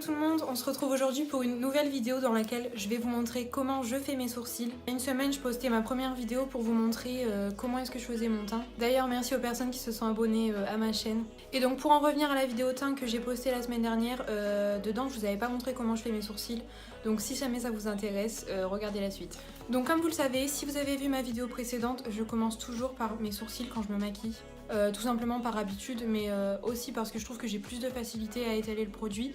tout le monde, on se retrouve aujourd'hui pour une nouvelle vidéo dans laquelle je vais vous montrer comment je fais mes sourcils. Il y a une semaine, je postais ma première vidéo pour vous montrer comment est-ce que je faisais mon teint. D'ailleurs, merci aux personnes qui se sont abonnées à ma chaîne. Et donc pour en revenir à la vidéo teint que j'ai postée la semaine dernière, dedans je vous avais pas montré comment je fais mes sourcils. Donc si jamais ça vous intéresse, regardez la suite. Donc comme vous le savez, si vous avez vu ma vidéo précédente, je commence toujours par mes sourcils quand je me maquille. Tout simplement par habitude, mais aussi parce que je trouve que j'ai plus de facilité à étaler le produit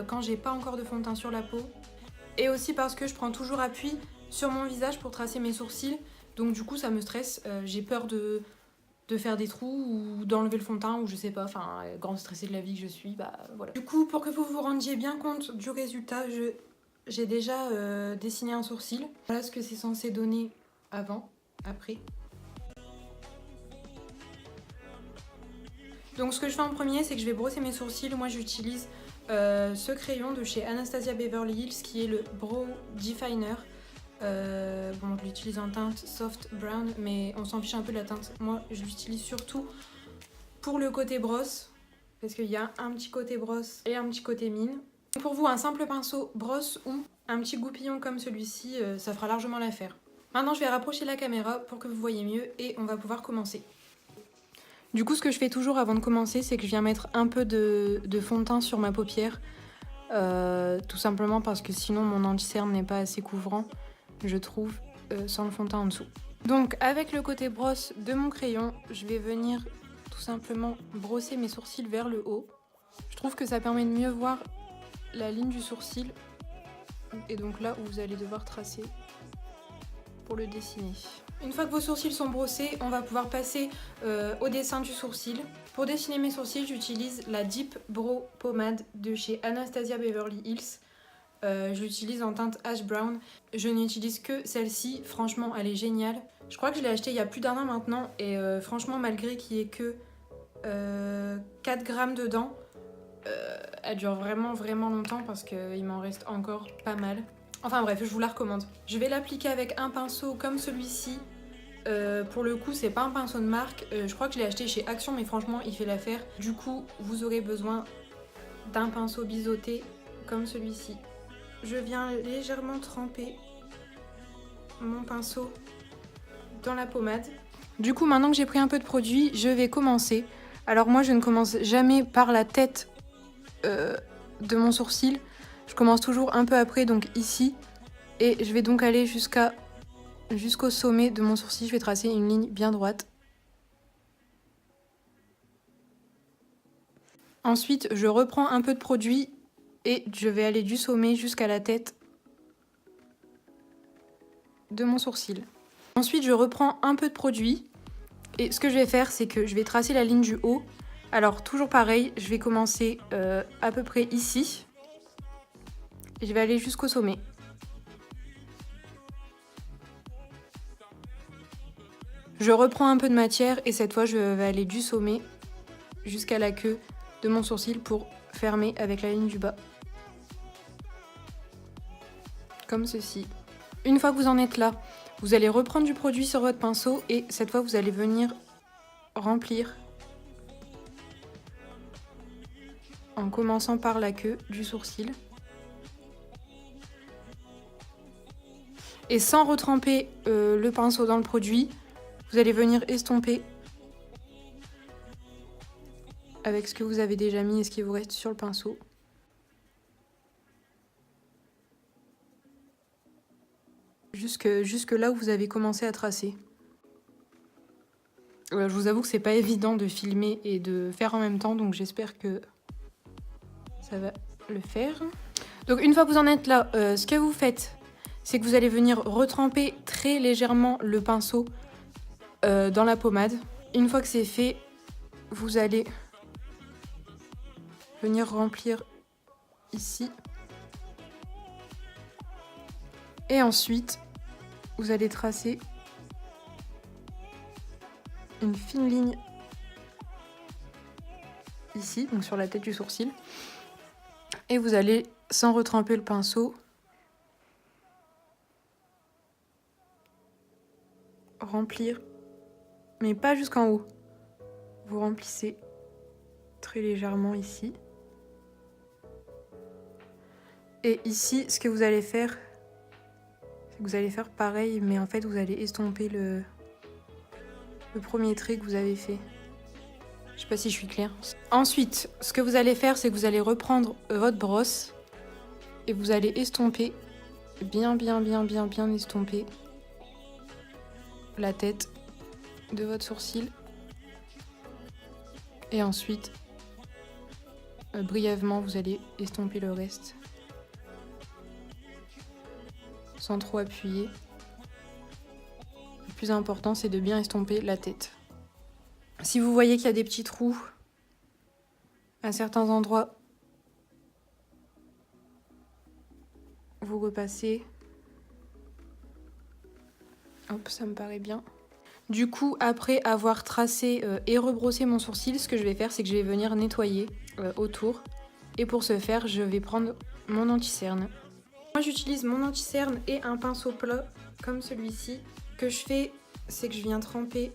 quand j'ai pas encore de fond de teint sur la peau. Et aussi parce que je prends toujours appui sur mon visage pour tracer mes sourcils. Donc du coup ça me stresse, j'ai peur de faire des trous ou d'enlever le fond de teint ou je sais pas, enfin grande stressée de la vie que je suis, bah voilà. Du coup pour que vous vous rendiez bien compte du résultat, j'ai déjà dessiné un sourcil. Voilà ce que c'est censé donner avant, après. Donc ce que je fais en premier, c'est que je vais brosser mes sourcils. Moi j'utilise ce crayon de chez Anastasia Beverly Hills qui est le Brow Definer. Bon, je l'utilise en teinte soft brown, mais on s'en fiche un peu de la teinte. Moi je l'utilise surtout pour le côté brosse, parce qu'il y a un petit côté brosse et un petit côté mine. Pour vous, un simple pinceau brosse ou un petit goupillon comme celui-ci, ça fera largement l'affaire. Maintenant je vais rapprocher la caméra pour que vous voyez mieux et on va pouvoir commencer. Du coup, ce que je fais toujours avant de commencer, c'est que je viens mettre un peu de fond de teint sur ma paupière. Tout simplement parce que sinon mon anti-cerne n'est pas assez couvrant, je trouve, sans le fond de teint en dessous. Donc avec le côté brosse de mon crayon, je vais venir tout simplement brosser mes sourcils vers le haut. Je trouve que ça permet de mieux voir la ligne du sourcil. Et donc là où vous allez devoir tracer pour le dessiner. Une fois que vos sourcils sont brossés, on va pouvoir passer au dessin du sourcil. Pour dessiner mes sourcils, j'utilise la Deep Brow Pomade de chez Anastasia Beverly Hills. Je l'utilise en teinte Ash Brown. Je n'utilise que celle-ci, franchement elle est géniale. Je crois que je l'ai achetée il y a plus d'1 an maintenant et franchement malgré qu'il n'y ait que 4 grammes dedans, elle dure vraiment longtemps parce qu'il m'en reste encore pas mal. Enfin bref, je vous la recommande. Je vais l'appliquer avec un pinceau comme celui-ci. Pour le coup, c'est pas un pinceau de marque. Je crois que je l'ai acheté chez Action, mais franchement, il fait l'affaire. Du coup, vous aurez besoin d'un pinceau biseauté comme celui-ci. Je viens légèrement tremper mon pinceau dans la pommade. Du coup, maintenant que j'ai pris un peu de produit, je vais commencer. Alors moi, je ne commence jamais par la tête de mon sourcil. Je commence toujours un peu après, donc ici. Et je vais donc aller jusqu'au sommet de mon sourcil. Je vais tracer une ligne bien droite. Ensuite, je reprends un peu de produit et je vais aller du sommet jusqu'à la tête de mon sourcil. Ensuite, je reprends un peu de produit et ce que je vais faire, c'est que je vais tracer la ligne du haut. Alors, toujours pareil, je vais commencer à peu près ici. Et je vais aller jusqu'au sommet. Je reprends un peu de matière et cette fois, je vais aller du sommet jusqu'à la queue de mon sourcil pour fermer avec la ligne du bas. Comme ceci. Une fois que vous en êtes là, vous allez reprendre du produit sur votre pinceau et cette fois, vous allez venir remplir en commençant par la queue du sourcil. Et sans retremper le pinceau dans le produit, vous allez venir estomper avec ce que vous avez déjà mis et ce qui vous reste sur le pinceau. Jusque là où vous avez commencé à tracer. Je vous avoue que c'est pas évident de filmer et de faire en même temps, donc j'espère que ça va le faire. Donc une fois que vous en êtes là, ce que vous faites, c'est que vous allez venir retremper très légèrement le pinceau dans la pommade. Une fois que c'est fait, vous allez venir remplir ici. Et ensuite, vous allez tracer une fine ligne ici, donc sur la tête du sourcil. Et vous allez, sans retremper le pinceau, remplir, mais pas jusqu'en haut. Vous remplissez très légèrement ici. Et ici, ce que vous allez faire, c'est que vous allez faire pareil, mais en fait, vous allez estomper le premier trait que vous avez fait. Je sais pas si je suis claire. Ensuite, ce que vous allez faire, c'est que vous allez reprendre votre brosse et vous allez estomper, bien estomper la tête de votre sourcil. Et ensuite, brièvement, vous allez estomper le reste. Sans trop appuyer. Le plus important, c'est de bien estomper la tête. Si vous voyez qu'il y a des petits trous à certains endroits, vous repassez. Hop, ça me paraît bien. Du coup, après avoir tracé et rebrossé mon sourcil, ce que je vais faire, c'est que je vais venir nettoyer autour. Et pour ce faire, je vais prendre mon anti-cerne. Moi, j'utilise mon anti-cerne et un pinceau plat, comme celui-ci. Ce que je fais, c'est que je viens tremper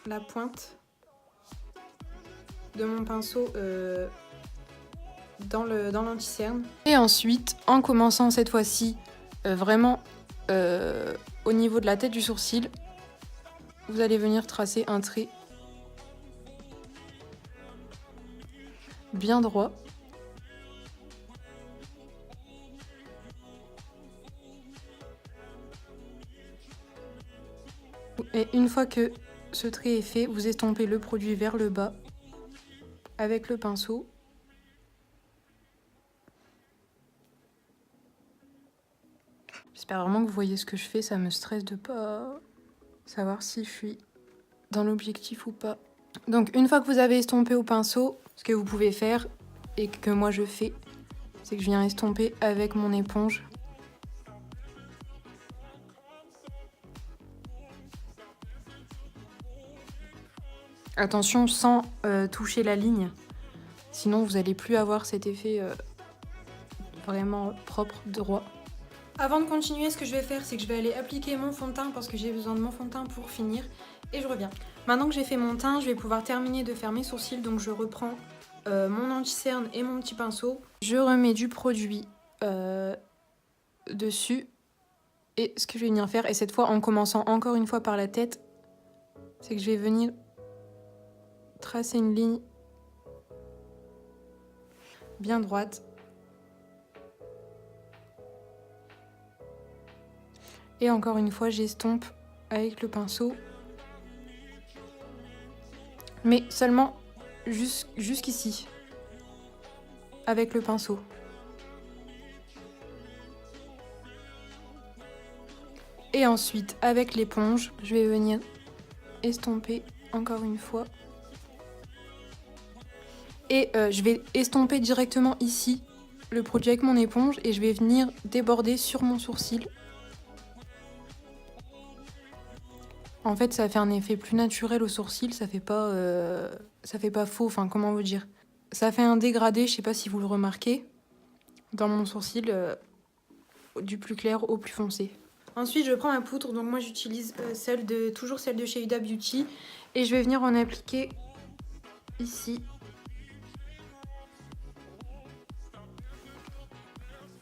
la pointe de mon pinceau dans l'anti-cerne. Et ensuite, en commençant cette fois-ci vraiment au niveau de la tête du sourcil, vous allez venir tracer un trait bien droit. Et une fois que ce trait est fait, vous estompez le produit vers le bas avec le pinceau. J'espère vraiment que vous voyez ce que je fais, ça me stresse de pas savoir si je suis dans l'objectif ou pas. Donc une fois que vous avez estompé au pinceau, ce que vous pouvez faire, et que moi je fais, c'est que je viens estomper avec mon éponge. Attention, sans toucher la ligne, sinon vous n'allez plus avoir cet effet vraiment propre, droit. Avant de continuer, ce que je vais faire, c'est que je vais aller appliquer mon fond de teint parce que j'ai besoin de mon fond de teint pour finir et je reviens. Maintenant que j'ai fait mon teint, je vais pouvoir terminer de faire mes sourcils, donc je reprends mon anti-cerne et mon petit pinceau. Je remets du produit dessus et ce que je vais venir faire, et cette fois en commençant encore une fois par la tête, c'est que je vais venir tracer une ligne bien droite. Et encore une fois, j'estompe avec le pinceau. Mais seulement jusqu'ici. Avec le pinceau. Et ensuite, avec l'éponge, je vais venir estomper encore une fois. Et je vais estomper directement ici le produit avec mon éponge et je vais venir déborder sur mon sourcil. En fait, ça fait un effet plus naturel au sourcil, ça fait pas faux, enfin comment vous dire. Ça fait un dégradé, je sais pas si vous le remarquez, dans mon sourcil, du plus clair au plus foncé. Ensuite, je prends ma poudre, donc moi j'utilise toujours celle de chez Huda Beauty, et je vais venir en appliquer ici.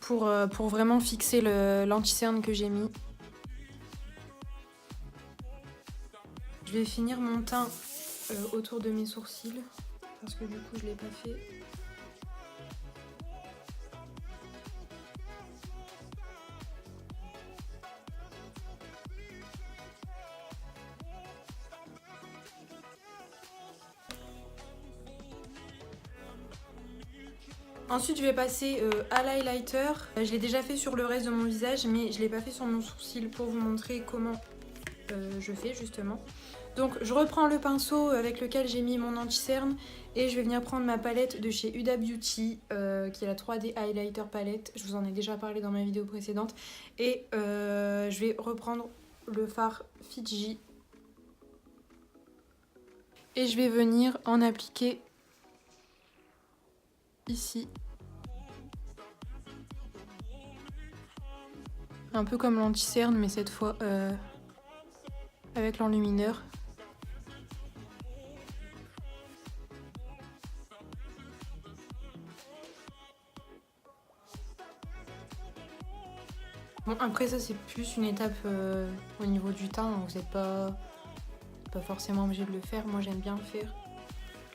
Pour vraiment fixer l'anti-cerne que j'ai mis. Je vais finir mon teint autour de mes sourcils parce que du coup je l'ai pas fait. Ensuite je vais passer à l'highlighter. Je l'ai déjà fait sur le reste de mon visage, mais je l'ai pas fait sur mon sourcil pour vous montrer comment je fais justement. Donc je reprends le pinceau avec lequel j'ai mis mon anti-cerne et je vais venir prendre ma palette de chez Huda Beauty qui est la 3D Highlighter Palette. Je vous en ai déjà parlé dans ma vidéo précédente. Et je vais reprendre le fard Fiji. Et je vais venir en appliquer ici. Un peu comme l'anti-cerne mais cette fois avec l'enlumineur. Bon, après ça c'est plus une étape au niveau du teint, donc vous n'êtes pas forcément obligé de le faire. Moi j'aime bien le faire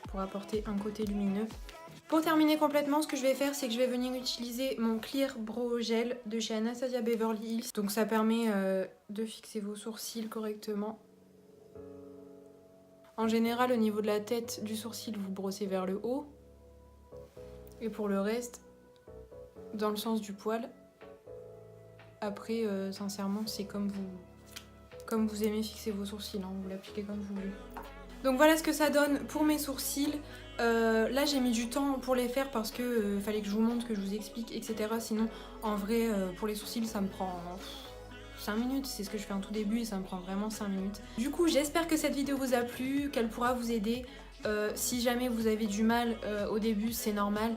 pour apporter un côté lumineux. Pour terminer complètement, ce que je vais faire, c'est que je vais venir utiliser mon Clear Brow Gel de chez Anastasia Beverly Hills. Donc ça permet de fixer vos sourcils correctement. En général, au niveau de la tête du sourcil, vous brossez vers le haut. Et pour le reste, dans le sens du poil. Après, sincèrement, c'est comme vous aimez fixer vos sourcils, hein, vous l'appliquez comme vous voulez. Donc voilà ce que ça donne pour mes sourcils. Là j'ai mis du temps pour les faire parce que fallait que je vous montre, que je vous explique, etc. Sinon en vrai pour les sourcils ça me prend 5 minutes, c'est ce que je fais en tout début et ça me prend vraiment 5 minutes. Du coup j'espère que cette vidéo vous a plu, qu'elle pourra vous aider. Si jamais vous avez du mal au début, c'est normal.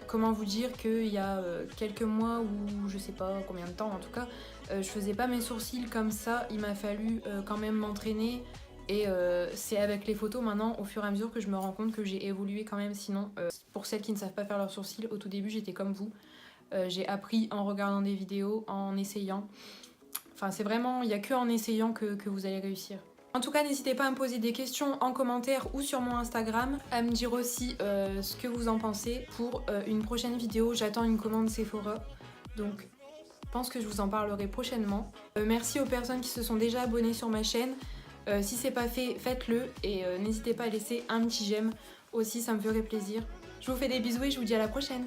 Comment vous dire qu'il y a quelques mois ou je sais pas combien de temps en tout cas, je faisais pas mes sourcils comme ça, il m'a fallu quand même m'entraîner. Et c'est avec les photos maintenant, au fur et à mesure, que je me rends compte que j'ai évolué quand même. Sinon, pour celles qui ne savent pas faire leurs sourcils, au tout début j'étais comme vous. J'ai appris en regardant des vidéos, en essayant. Enfin c'est vraiment, il n'y a que en essayant que vous allez réussir. En tout cas, n'hésitez pas à me poser des questions en commentaire ou sur mon Instagram, à me dire aussi ce que vous en pensez. Pour une prochaine vidéo, j'attends une commande Sephora, donc je pense que je vous en parlerai prochainement. Merci aux personnes qui se sont déjà abonnées sur ma chaîne. Si c'est pas fait, faites-le et n'hésitez pas à laisser un petit j'aime aussi, ça me ferait plaisir. Je vous fais des bisous et je vous dis à la prochaine.